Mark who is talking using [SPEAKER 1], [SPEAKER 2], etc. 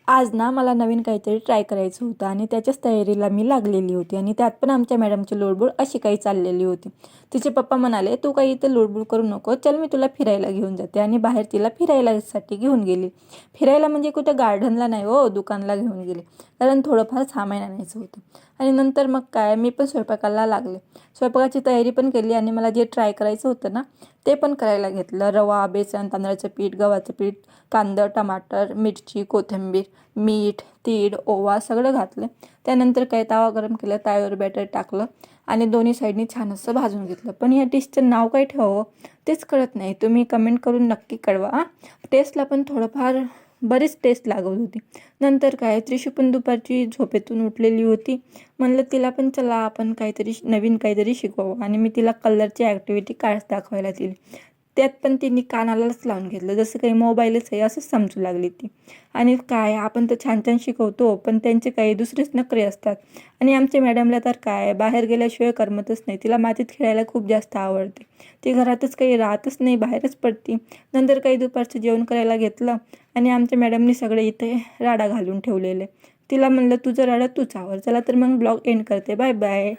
[SPEAKER 1] आज ना मला नवीन काहीतरी ट्राय करायचं होतं आणि त्याच्याच तयारीला मी लागलेली होती आणि त्यात पण आमच्या मॅडमची लोडबोड अशी काही चाललेली होती. तिचे पप्पा म्हणाले, "तू काही इथं लोडबोड करू नको, चल मी तुला फिरायला घेऊन जाते." आणि बाहेर तिला फिरायलासाठी घेऊन गेली. फिरायला म्हणजे कुठं गार्डनला नाही हो, दुकानला घेऊन गेले. कारण थोडंफार सामान आणायचं होतं. आणि नंतर मग काय, मी पण स्वयंपाकाला लागले. स्वयंपाकाची तयारी पण केली आणि मला जे ट्राय करायचं होतं ना, ते पण करायला घेतलं. रवा, बेसन, तांदळाचं पीठ, गव्हाचं पीठ, कांदा, टमाटर, मिरची, कोथिंबीर, मीठ, तीळ, ओवा सगळं घातलं. त्यानंतर काय तवा गरम केला, तव्यावर बॅटर टाकलं आणि दोन्ही साईडनी छान असं भाजून घेतलं. पण या डिशचं नाव काय ठेवावं तेच कळत नाही. तुम्ही कमेंट करून नक्की कळवा हां. टेस्टला पण थोडंफार बरीच टेस्ट लागत होती. नंतर काय, त्रिशू पण दुपारची झोपेतून उठलेली होती. म्हणलं तिला पण चला आपण काहीतरी नवीन काहीतरी शिकवावं आणि मी तिला कलरची ॲक्टिव्हिटी दाखवायला दिली. त्यात पण तिने कानालाच लावून घेतलं, जसं काही मोबाईलच आहे असंच समजू लागली ती. आणि काय, आपण तर छान छान शिकवतो पण त्यांचे काही दुसरेच नखरे असतात. आणि आमच्या मॅडमला तर काय, बाहेर गेल्याशिवाय करमतच नाही. तिला मातीत खेळायला खूप जास्त आवडते. ती घरातच काही राहतच नाही, बाहेरच पडते. नंतर काही दुपारचं जेवण करायला घेतलं आणि आमच्या मॅडमनी सगळे इथे राडा घालून ठेवलेले. तिला म्हणलं, तुझं राडा तूच आवर. चला तर मग ब्लॉग एंड करते. Bye bye.